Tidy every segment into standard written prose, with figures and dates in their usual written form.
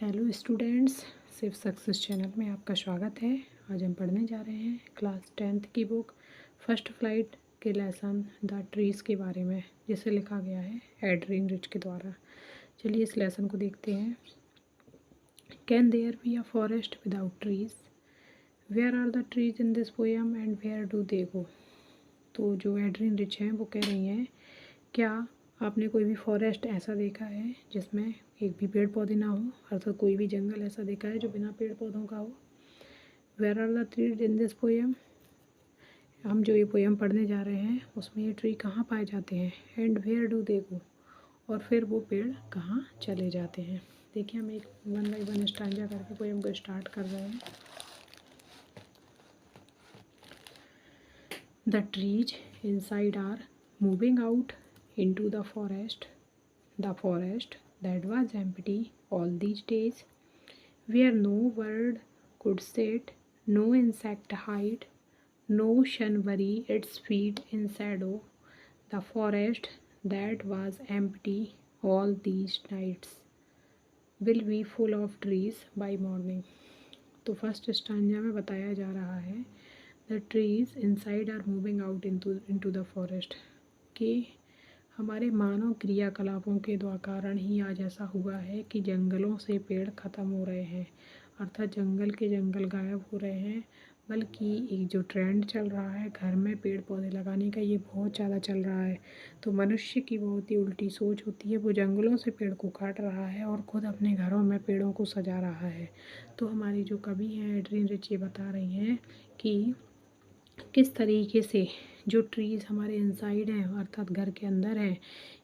Hello students, सिर्फ success channel में आपका स्वागत है। आज हम पढ़ने जा रहे हैं क्लास 10th की बुक फर्स्ट फ्लाइट के लेसन द ट्रीज़ के बारे में, जिसे लिखा गया है एड्रीन रिच के द्वारा। चलिए इस लेसन को देखते हैं। Can there be a forest without trees? Where are the trees in this poem and where do they go? तो जो एड्रीन रिच हैं वो कह रही हैं, क्या आपने कोई भी फॉरेस्ट ऐसा देखा है जिसमें एक भी पेड़ पौधे ना हो, अर्थात कोई भी जंगल ऐसा देखा है जो बिना पेड़ पौधों का हो? Where are the trees in this poem? हम जो ये पोएम पढ़ने जा रहे हैं उसमें ये ट्री कहाँ पाए जाते हैं? एंड वेयर डू दे गो? और फिर वो पेड़ कहाँ चले जाते हैं? देखिए, हम एक 1 बाय 1 स्टांजा करके पोएम को स्टार्ट कर रहे हैं। The trees inside are moving out into the forest that was empty all these days, where no bird could sit, no insect hide, no sun bury its feet in shadow. The forest that was empty all these nights will be full of trees by morning. तो first stanza में बताया जा रहा है the trees inside are moving out into the forest, कि हमारे मानव क्रियाकलापों के द्वारा कारण ही आज ऐसा हुआ है कि जंगलों से पेड़ ख़त्म हो रहे हैं, अर्थात जंगल के जंगल गायब हो रहे हैं। बल्कि एक जो ट्रेंड चल रहा है घर में पेड़ पौधे लगाने का, ये बहुत ज़्यादा चल रहा है। तो मनुष्य की बहुत ही उल्टी सोच होती है, वो जंगलों से पेड़ को काट रहा है और ख़ुद अपने घरों में पेड़ों को सजा रहा है। तो हमारी जो कवि हैं एड्रीन रिच ये बता रही हैं कि किस तरीके से जो ट्रीज़ हमारे इनसाइड हैं, अर्थात घर के अंदर हैं,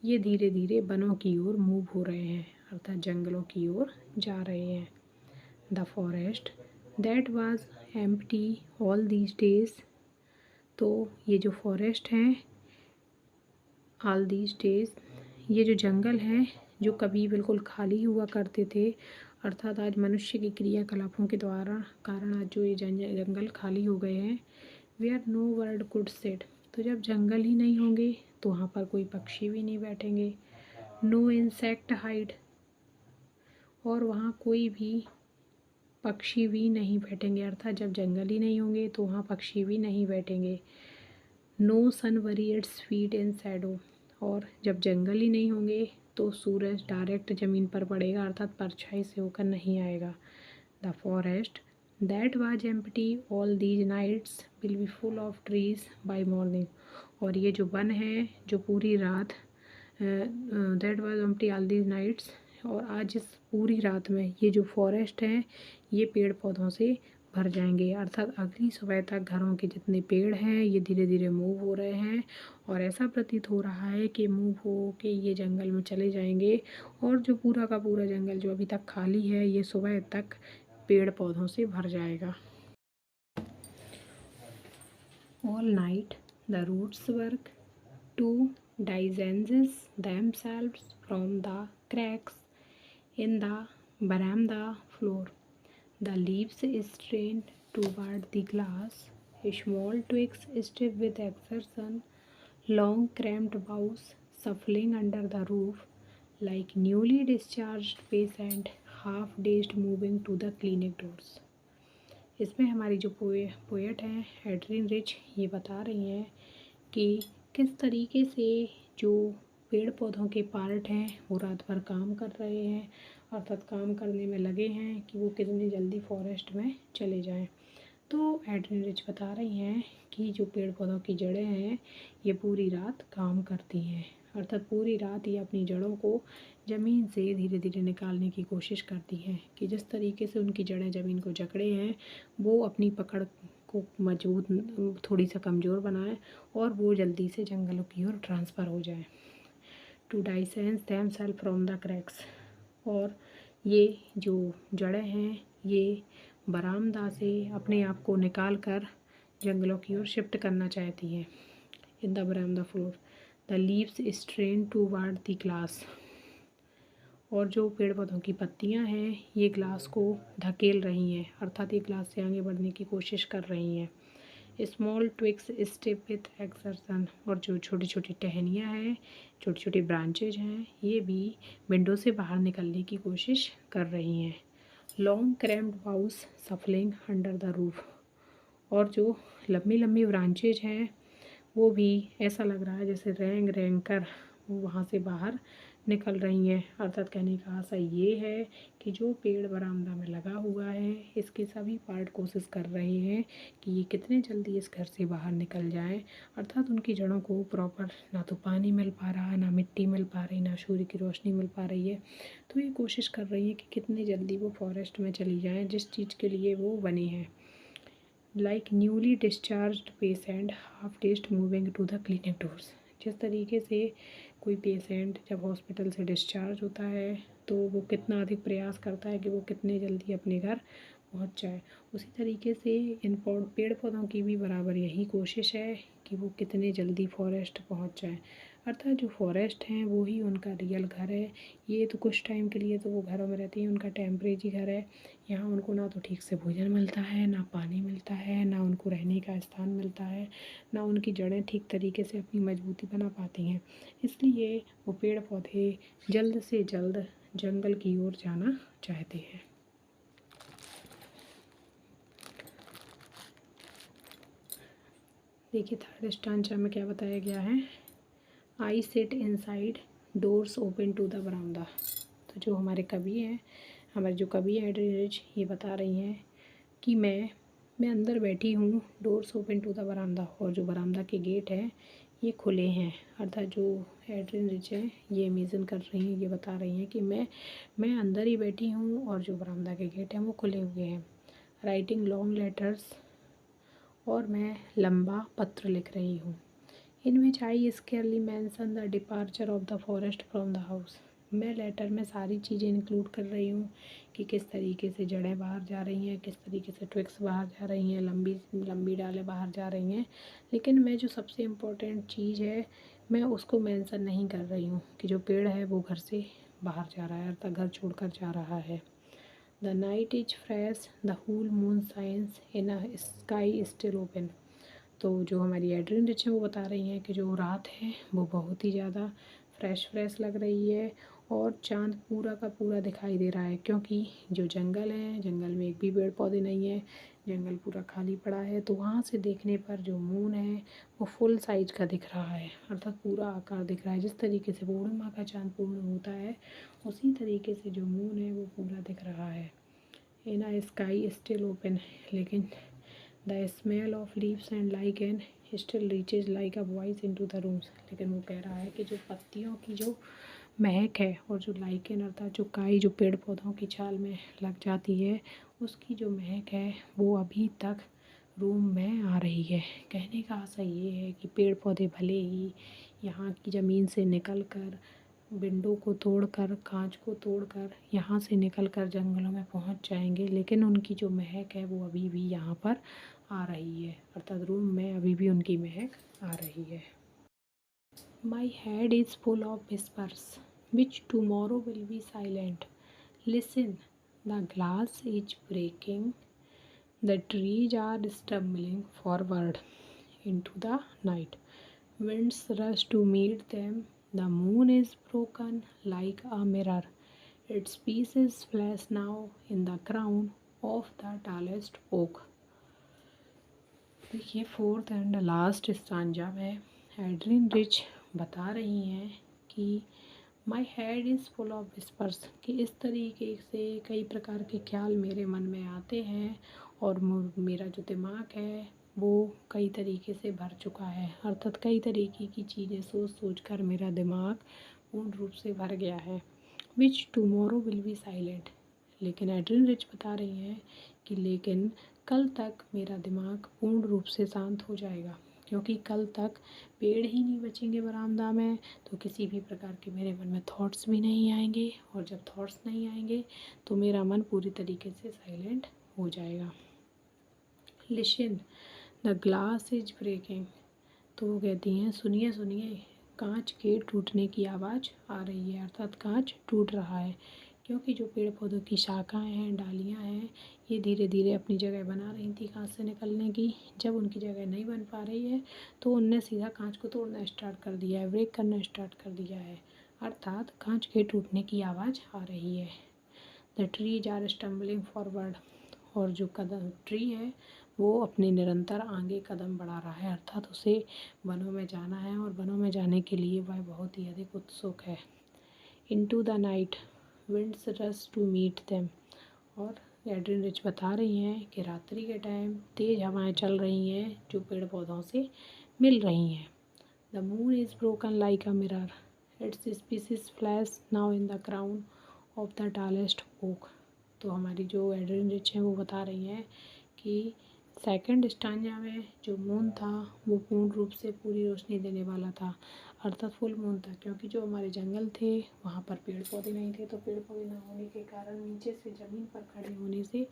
ये धीरे धीरे वनों की ओर मूव हो रहे हैं, अर्थात जंगलों की ओर जा रहे हैं। The forest that was empty all these days, तो ये जो फॉरेस्ट हैं ऑल दीज डेज, ये जो जंगल हैं जो कभी बिल्कुल खाली हुआ करते थे, अर्थात आज मनुष्य की क्रियाकलापों के द्वारा कारण आज जो ये जंगल खाली हो गए हैं। Where no bird could sit, तो जब जंगल ही नहीं होंगे तो वहाँ पर कोई पक्षी भी नहीं बैठेंगे। नो इंसेक्ट हाइड, और वहाँ कोई भी पक्षी भी नहीं बैठेंगे, अर्थात जब जंगल ही नहीं होंगे तो वहाँ पक्षी भी नहीं बैठेंगे। No sun bury its feet in shadow, और जब जंगल ही नहीं होंगे तो सूरज डायरेक्ट ज़मीन पर पड़ेगा, अर्थात परछाई से होकर नहीं आएगा। The forest that was empty all these nights will be full of trees by morning, और ये जो वन है जो पूरी रात that was empty all these nights, और आज इस पूरी रात में ये जो फॉरेस्ट है ये पेड़ पौधों से भर जाएंगे, अर्थात अगली सुबह तक घरों के जितने पेड़ हैं ये धीरे धीरे मूव हो रहे हैं। और ऐसा प्रतीत हो रहा है कि मूव हो के ये जंगल में चले जाएंगे, और जो पूरा का पूरा जंगल जो अभी तक खाली है ये सुबह तक पेड़ पौधों से भर जाएगा। All night the roots work to disengage themselves from the cracks in the veranda floor. The leaves strain toward the glass, small twigs stiff with exertion, long cramped boughs shuffling under the roof like newly discharged patient, half dazed moving to the clinic doors. इसमें हमारी जो poet हैं एड्रीन rich ये बता रही हैं कि किस तरीके से जो पेड़ पौधों के पार्ट हैं वो रात भर काम कर रहे हैं, अर्थात काम करने में लगे हैं कि वो कितनी जल्दी फॉरेस्ट में चले जाएं। तो एड्रीन रिच बता रही हैं कि जो पेड़ पौधों की जड़ें हैं ये पूरी रात काम करती हैं, अर्थात पूरी रात ये अपनी जड़ों को ज़मीन से धीरे धीरे निकालने की कोशिश करती हैं, कि जिस तरीके से उनकी जड़ें ज़मीन को जकड़े हैं वो अपनी पकड़ को मजबूत थोड़ी सा कमज़ोर बनाएं और वो जल्दी से जंगलों की ओर ट्रांसफ़र हो जाएं। To disengage themselves from the cracks, और ये जो जड़ें हैं ये बरामदा से अपने आप को निकाल कर जंगलों की ओर शिफ्ट करना चाहती हैं। In the veranda floor the leaves strain toward the glass, और जो पेड़ पौधों की पत्तियां हैं ये ग्लास को धकेल रही हैं, अर्थात ये ग्लास से आगे बढ़ने की कोशिश कर रही हैं। स्मॉल ट्विक्स स्टेप विथ एक्सर्सन, और जो छोटी छोटी टहनियाँ हैं, छोटी छोटी ब्रांचेज हैं, ये भी विंडो से बाहर निकलने की कोशिश कर रही हैं। Long cramped boughs shuffling under the roof, और जो लंबी लंबी ब्रांचेज हैं वो भी ऐसा लग रहा है जैसे रेंग रेंग कर वो वहाँ से बाहर निकल रही हैं। अर्थात कहने का आशय ये है कि जो पेड़ बरामदा में लगा हुआ है इसके सभी पार्ट कोशिश कर रहे हैं कि ये कितने जल्दी इस घर से बाहर निकल जाएं। अर्थात उनकी जड़ों को प्रॉपर ना तो पानी मिल पा रहा, ना मिट्टी मिल पा रही, ना सूर्य की रोशनी मिल पा रही है। तो ये कोशिश कर रही है कि कितनी जल्दी वो फॉरेस्ट में चली जाएँ जिस चीज़ के लिए वो बनी है। Like newly discharged patient half dazed moving to the clinic doors, जिस तरीके से कोई पेशेंट जब हॉस्पिटल से डिस्चार्ज होता है तो वो कितना अधिक प्रयास करता है कि वो कितने जल्दी अपने घर पहुंच जाए, उसी तरीके से इन पेड़ पौधों की भी बराबर यही कोशिश है कि वो कितने जल्दी फॉरेस्ट पहुंच जाए। अर्थात जो फॉरेस्ट हैं वो ही उनका रियल घर है। ये तो कुछ टाइम के लिए तो वो घरों में रहती हैं, उनका टेम्परेरी घर है। यहाँ उनको ना तो ठीक से भोजन मिलता है, ना पानी मिलता है, ना उनको रहने का स्थान मिलता है, ना उनकी जड़ें ठीक तरीके से अपनी मजबूती बना पाती हैं। इसलिए वो पेड़ पौधे जल्द से जल्द जंगल की ओर जाना चाहते हैं। देखिए थर्ड स्टांचा में क्या बताया गया है। I sit inside doors open to the veranda. तो जो हमारे कवि हैं, हमारे जो कवि हैं एड्रीन रिच, ये बता रही हैं कि मैं अंदर बैठी हूँ, डोर्स ओपन टू द बरामदा, और जो बरामदा के गेट हैं ये खुले हैं। अर्थात जो एड्रीन रिच है ये इमेजिन कर रही हैं, ये बता रही हैं कि मैं अंदर ही बैठी हूँ और जो बरामदा के गेट हैं वो खुले हुए हैं। राइटिंग लॉन्ग लेटर्स, और मैं लंबा पत्र लिख रही हूँ। In which I scarcely mention the departure of the forest from the house. मैं लेटर में सारी चीज़ें इंक्लूड कर रही हूँ कि किस तरीके से जड़ें बाहर जा रही हैं, किस तरीके से ट्विक्स बाहर जा रही हैं, लंबी लंबी डालें बाहर जा रही हैं। लेकिन मैं जो सबसे इम्पोर्टेंट चीज़ है मैं उसको मेंशन नहीं कर रही हूँ कि जो पेड़ है वो घर से बाहर जा रहा है, अर्थात घर छोड़कर जा रहा है। The night is fresh, the whole moon shines in a sky still open. तो जो हमारी एड्रीन रिच है वो बता रही हैं कि जो रात है वो बहुत ही ज़्यादा फ्रेश लग रही है और चाँद पूरा का पूरा दिखाई दे रहा है, क्योंकि जो जंगल है, जंगल में एक भी पेड़ पौधे नहीं है, जंगल पूरा खाली पड़ा है। तो वहाँ से देखने पर जो मून है वो फुल साइज का दिख रहा है, अर्थात पूरा आकार दिख रहा है। जिस तरीके से पूर्णिमा का चाँद पूर्ण होता है उसी तरीके से जो मून है वो पूरा दिख रहा है। इन अ स्काई स्टिल ओपन, लेकिन the smell of leaves and lichen still reaches like a voice into the rooms. लेकिन वो कह रहा है कि जो पत्तियों की जो महक है और जो लाइकेन अर्थात जो काई जो पेड़ पौधों की छाल में लग जाती है उसकी जो महक है वो अभी तक रूम में आ रही है। कहने का आशा ये है कि पेड़ पौधे भले ही यहाँ की ज़मीन से निकल कर, विंडो को तोड़कर, कांच को तोड़कर यहाँ से निकलकर जंगलों में पहुँच जाएंगे, लेकिन उनकी जो महक है वो अभी भी यहाँ पर आ रही है, अर्थात रूम में अभी भी उनकी महक आ रही है। My head is full of whispers which tomorrow will be silent. Listen, the glass is breaking, the trees are stumbling forward into the night. Winds rush to meet them. The moon is broken like a mirror. Its pieces flash now in the crown of the tallest oak. देखिए fourth and last stanza में एड्रीन rich बता रही हैं कि माई head is full of whispers, कि इस तरीके से कई प्रकार के ख्याल मेरे मन में आते हैं और मेरा जो दिमाग है वो कई तरीके से भर चुका है, अर्थात कई तरीके की चीज़ें सोच सोच कर मेरा दिमाग पूर्ण रूप से भर गया है। विच टुमारो विल बी साइलेंट, लेकिन एड्रीन रिच बता रही हैं कि लेकिन कल तक मेरा दिमाग पूर्ण रूप से शांत हो जाएगा, क्योंकि कल तक पेड़ ही नहीं बचेंगे बरामदा में, तो किसी भी प्रकार के मेरे मन में थॉट्स भी नहीं आएंगे, और जब थॉट्स नहीं आएंगे तो मेरा मन पूरी तरीके से साइलेंट हो जाएगा। Listen, the glass is breaking. तो वो कहती हैं सुनिए सुनिए, कांच के टूटने की आवाज़ आ रही है, अर्थात कांच टूट रहा है। क्योंकि जो पेड़ पौधों की शाखाएं हैं, डालियां हैं, ये धीरे धीरे अपनी जगह बना रही थी कांच से निकलने की। जब उनकी जगह नहीं बन पा रही है तो उनने सीधा कांच को तोड़ना स्टार्ट कर दिया है, ब्रेक करना स्टार्ट कर दिया है, अर्थात कांच के टूटने की आवाज़ आ रही है। The trees are stumbling forward, और जो कदम ट्री है वो अपने निरंतर आगे कदम बढ़ा रहा है, अर्थात उसे वनों में जाना है और वनों में जाने के लिए वह बहुत ही अधिक उत्सुक है। Into the night winds rush to meet them, और एड्रिन रिच बता रही हैं कि रात्रि के टाइम तेज़ हवाएं चल रही हैं जो पेड़ पौधों से मिल रही हैं। The moon is broken like a mirror, its pieces flash now in the crown of the tallest oak. तो हमारी जो एड्रिन रिच हैं वो बता रही हैं कि सेकंड स्टांजा में जो मून था वो पूर्ण रूप से पूरी रोशनी देने वाला था, अर्थात फुल मून था, क्योंकि जो हमारे जंगल थे वहाँ पर पेड़ पौधे नहीं थे, तो पेड़ पौधे ना होने के कारण नीचे से ज़मीन पर खड़े होने से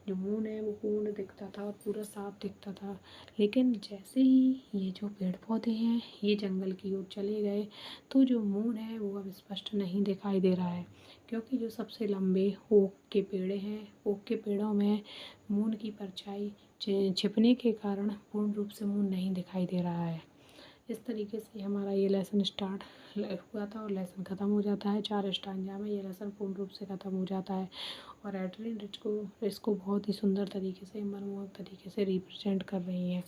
जो मून है वो पूर्ण दिखता था और पूरा साफ दिखता था। लेकिन जैसे ही ये जो पेड़ पौधे हैं ये जंगल की ओर चले गए तो जो मून है वो अब स्पष्ट नहीं दिखाई दे रहा है, क्योंकि जो सबसे लंबे ओक के पेड़ हैं, ओक के पेड़ों में मून की परछाई छिपने के कारण पूर्ण रूप से मून नहीं दिखाई दे रहा है। इस तरीके से हमारा ये लेसन स्टार्ट हुआ था और लेसन ख़त्म हो जाता है। 4 स्टांजा में ये लेसन पूर्ण रूप से ख़त्म हो जाता है और एड्रिन रिच को इसको बहुत ही सुंदर तरीके से, मनमोहक तरीके से रिप्रेजेंट कर रही हैं।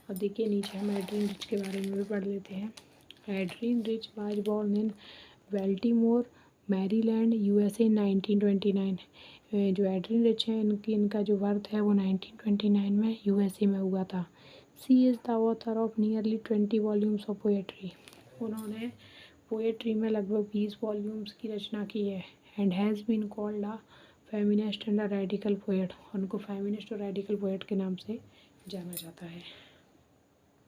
अब देखिए नीचे हम एड्रिन रिच के बारे में भी पढ़ लेते हैं। Adrienne Rich was born in Baltimore, Maryland, USA 1929। जो एड्रिन रिच है इनका जो बर्थ है वो 1929 में यूएसए में हुआ था। She is the author of nearly 20 volumes of poetry. उन्होंने पोएट्री में लगभग 20 वॉल्यूम्स की रचना की है। And has been called a feminist and a radical poet, उनको फेमिनिस्ट और रेडिकल पोएट के नाम से जाना जाता है।